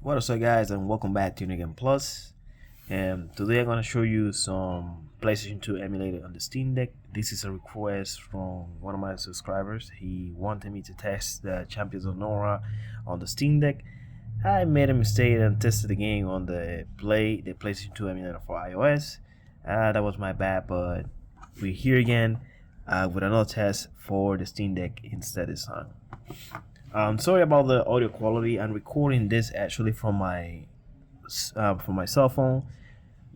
What is up, guys, and welcome back to Game Plus. And today I'm going to show you some PlayStation 2 emulator on the Steam Deck. This is a request from one of my subscribers. He wanted me to test the Champions of Norrath on the Steam Deck. I made a mistake and tested the game on the PlayStation 2 emulator for iOS. That was my bad, but we're here again with another test for the Steam Deck instead this time. Sorry about the audio quality. I'm recording this actually from my cell phone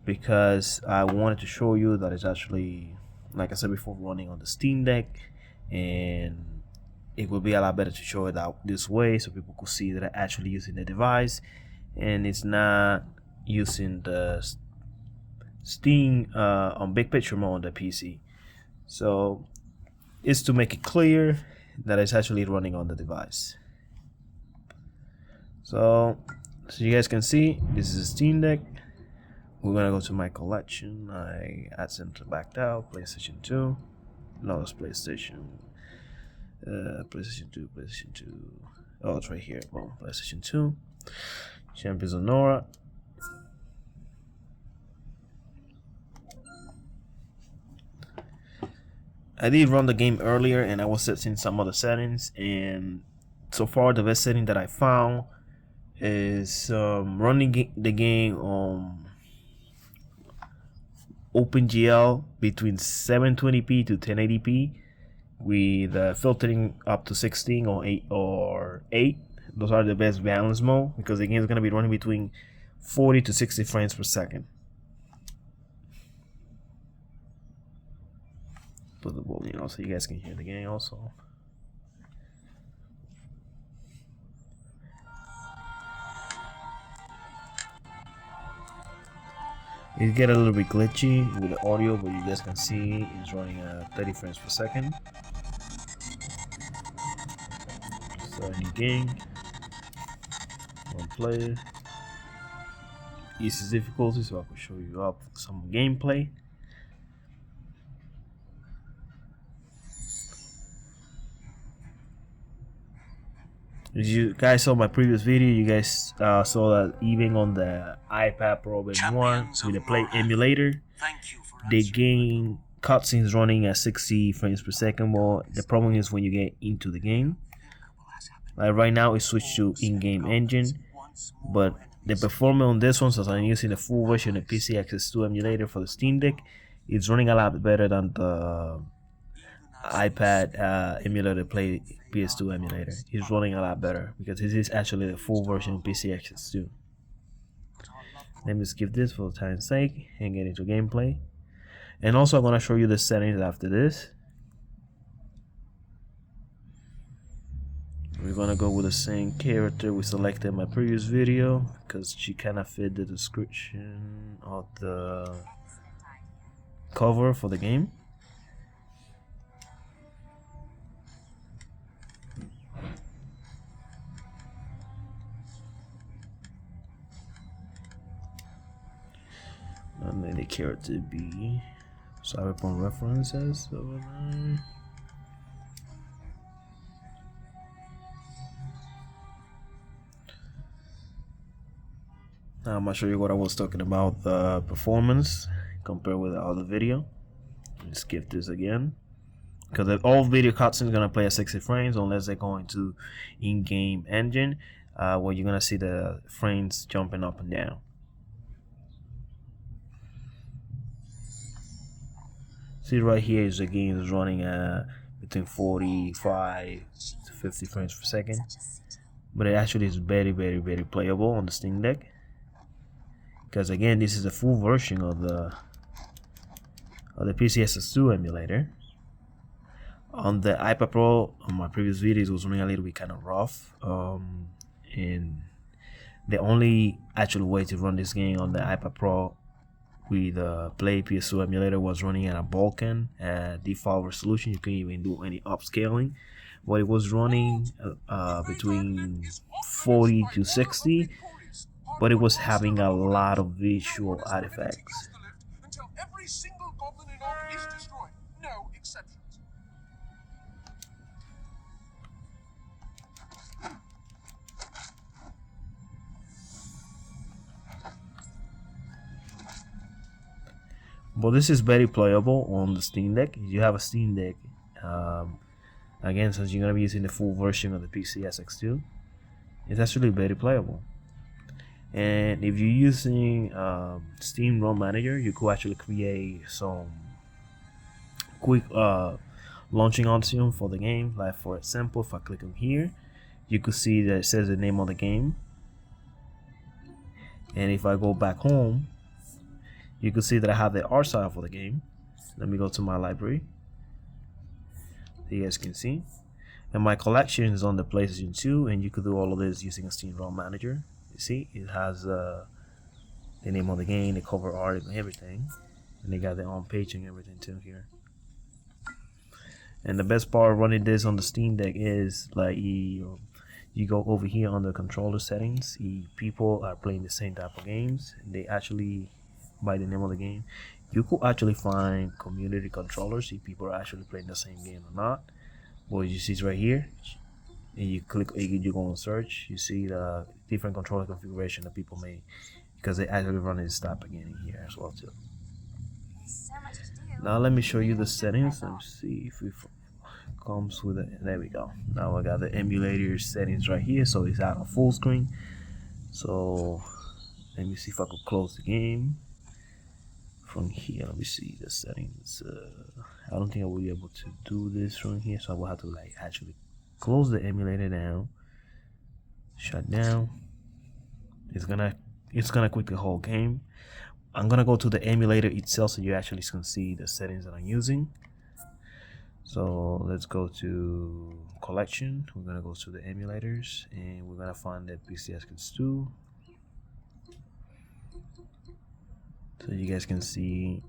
because I wanted to show you that it's actually, like I said before, running on the Steam Deck, and it would be a lot better to show it out this way so people could see that I'm actually using the device and it's not using the Steam on big picture mode on the PC. So it's to make it clear that it's actually running on the device. So you guys can see, this is a Steam Deck. We're gonna go to my collection. I accidentally backed out. PlayStation 2. No, it's PlayStation 2. Oh, it's right here. Boom. PlayStation 2. Champions of Norrath. I did run the game earlier and I was setting some other settings, and so far the best setting that I found is running the game on OpenGL between 720p to 1080p with filtering up to 16 or 8. Those are the best balance mode because the game is going to be running between 40 to 60 frames per second. Put the volume, so you guys can hear the game also. It get a little bit glitchy with the audio, but you guys can see it's running at 30 frames per second. Start a new game. One player. Easy difficulty, so I can show you up some gameplay. As you guys saw my previous video, you guys saw that even on the iPad Pro Version 1 with the Play Emulator, the game cutscenes running at 60 frames per second. Well, the problem is when you get into the game. Like right now, it switched to in-game engine, but the performance on this one, since I'm using the full version of PCSX2 emulator for the Steam Deck, it's running a lot better than the iPad emulator Play PS2 emulator. It's running a lot better because this is actually the full version of PCSX2. Let me skip this for time's sake and get into gameplay. And also I'm going to show you the settings after this. We're going to go with the same character we selected in my previous video because she kind of fit the description of the cover for the game. And then the character be Cyberpunk references over there. Now I'm gonna show you what I was talking about, the performance compared with the other video. Let's skip this again because all video cutscenes gonna play at 60 frames unless they go into in-game engine, where you're gonna see the frames jumping up and down. See right here is the game is running between 45 to 50 frames per second, but it actually is very playable on the Steam Deck because again this is a full version of the PCSX2 emulator. On the iPad Pro, on my previous videos, it was running a little bit kind of rough, and the only actual way to run this game on the iPad Pro with the Play PS2 emulator was running at a Vulkan default resolution. You couldn't even do any upscaling. But it was running between 40 to 60, but it was having a lot of visual artifacts. Until every single goblin in North is destroyed. No exceptions. But this is very playable on the Steam Deck. If you have a Steam Deck, again, since you're gonna be using the full version of the PCSX2, it's actually very playable. And if you're using Steam ROM Manager, you could actually create some quick launching option for the game. Like for example, if I click on here, you could see that it says the name of the game. And if I go back home, you can see that I have the art style for the game. Let me go to my library. You guys can see. And my collection is on the PlayStation 2, and you could do all of this using a Steam ROM Manager. You see, it has the name of the game, the cover art, and everything. And they got their own page and everything too here. And the best part of running this on the Steam Deck is like you go over here on the controller settings. People are playing the same type of games. They actually, by the name of the game, you could actually find community controllers if people are actually playing the same game or not. Well, you see it's right here, and you click, you go on search, you see the different controller configuration that people made, because they actually run this type again in here as well too. Now let me show you the settings. Let me see if it comes with it. There we go. Now I got the emulator settings right here, so it's out on full screen. So let me see if I could close the game from here. Let me see the settings. I don't think I will be able to do this from here, so I will have to like actually close the emulator down, shut down. It's gonna quit the whole game. I'm gonna go to the emulator itself so you actually can see the settings that I'm using. So let's go to collection. We're gonna go to the emulators, and we're gonna find the PCSX2. So you guys can see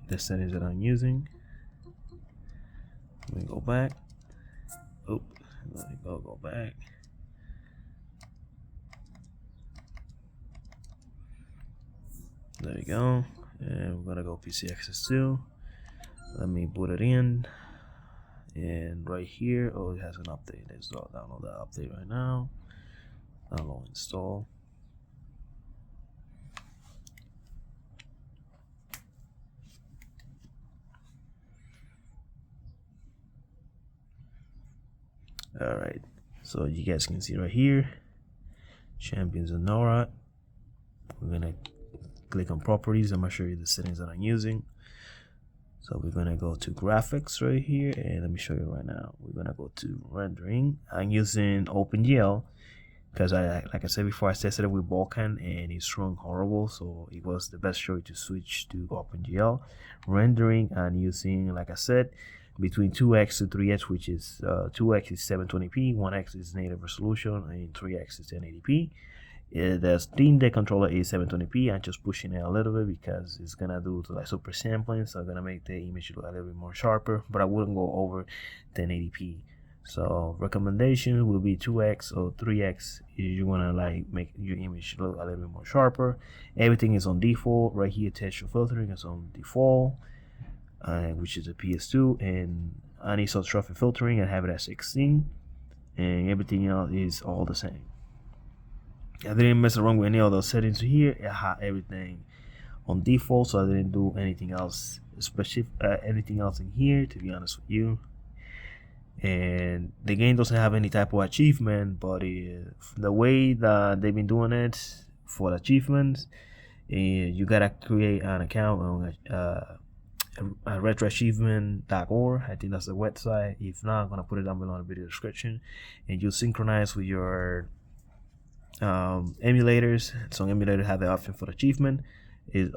the settings that I'm using. Let me go back. Oh, let me go back. There we go. And we're gonna go PCSX2. Let me put it in. And right here, oh, it has an update. Let's download that update right now. Download, install. Alright, so you guys can see right here, Champions of Norrath. We're gonna click on properties. I'm gonna show you the settings that I'm using. So we're gonna go to graphics right here, and let me show you right now. We're gonna go to rendering. I'm using OpenGL because like I said before, I tested it with Vulkan and it's run horrible, so it was the best choice to switch to OpenGL. Rendering, I'm using, like I said, between 2x to 3x, which is 2x is 720p, 1x is native resolution, and 3x is 1080p. The Steam Deck controller is 720p. I'm just pushing it a little bit because it's gonna do like super sampling, so I'm gonna make the image look a little bit more sharper, but I wouldn't go over 1080p. So recommendation will be 2x or 3x if you wanna like make your image look a little bit more sharper. Everything is on default. Right here, texture filtering is on default, which is a PS2, and anisotropy filtering, I have it at 16, and everything else is all the same. I didn't mess around with any of those settings here. I had everything on default, so I didn't do anything else anything else in here, to be honest with you. And the game doesn't have any type of achievement, but the way that they've been doing it for the achievements, you gotta create an account on retroachievement.org. I think that's the website. If not, I'm gonna put it down below in the video description, and you synchronize with your emulators. Some emulators have the option for the achievement.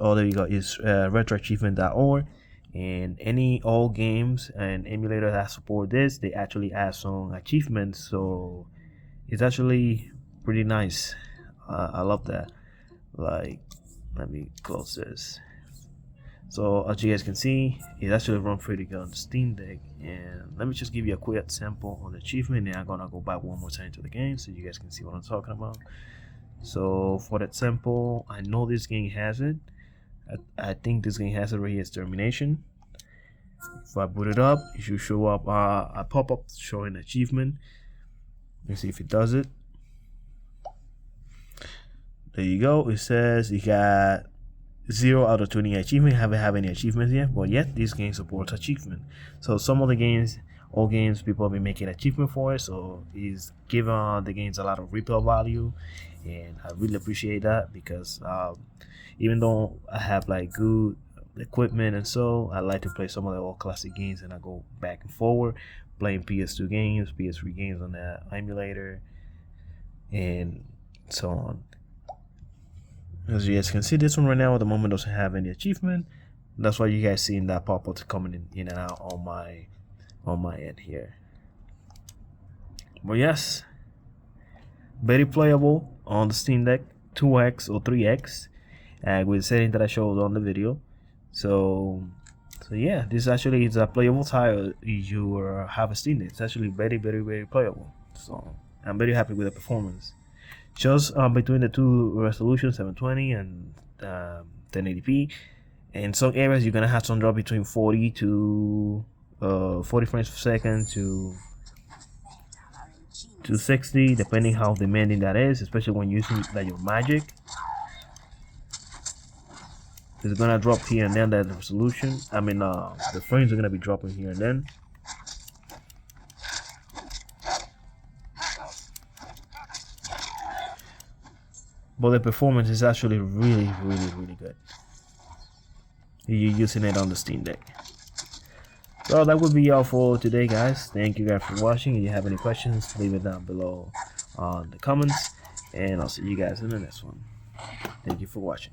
All that you got is retroachievement.org, and all games and emulators that support this, they actually add some achievements, so it's actually pretty nice. I love that. Like, let me close this. So as you guys can see, it actually runs pretty good on the Steam Deck. And let me just give you a quick sample on the achievement, and I'm gonna go back one more time to the game so you guys can see what I'm talking about. So for that sample, I know this game has it. I think this game has it right here, Termination. If I boot it up, it should show up a pop-up showing achievement. Let's see if it does it. There you go. It says you got 0 out of 20 achievement. Haven't have any achievements yet, but yet this game supports achievement. So some of the games, all games, people have been making achievement for it, so it's given the games a lot of retail value, and I really appreciate that because even though I have like good equipment and so, I like to play some of the old classic games, and I go back and forward playing PS2 games, PS3 games on the emulator, and so on. As you guys can see, this one right now at the moment doesn't have any achievement. That's why you guys seeing that pop-up coming in and out on my end here. But yes, very playable on the Steam Deck, 2x or 3x, with the setting that I showed on the video. So yeah, this actually is a playable title if you have a Steam Deck. It's actually very playable. So I'm very happy with the performance. Just between the two resolutions, 720 and 1080p. In some areas, you're gonna have some drop between 40 to 40 frames per second to 60, depending how demanding that is, especially when using like your magic. It's gonna drop here and then that resolution. I mean, the frames are gonna be dropping here and then. But the performance is actually really good if you're using it on the Steam Deck. So that would be all for today, guys. Thank you guys for watching. If you have any questions, leave it down below on the comments, and I'll see you guys in the next one. Thank you for watching.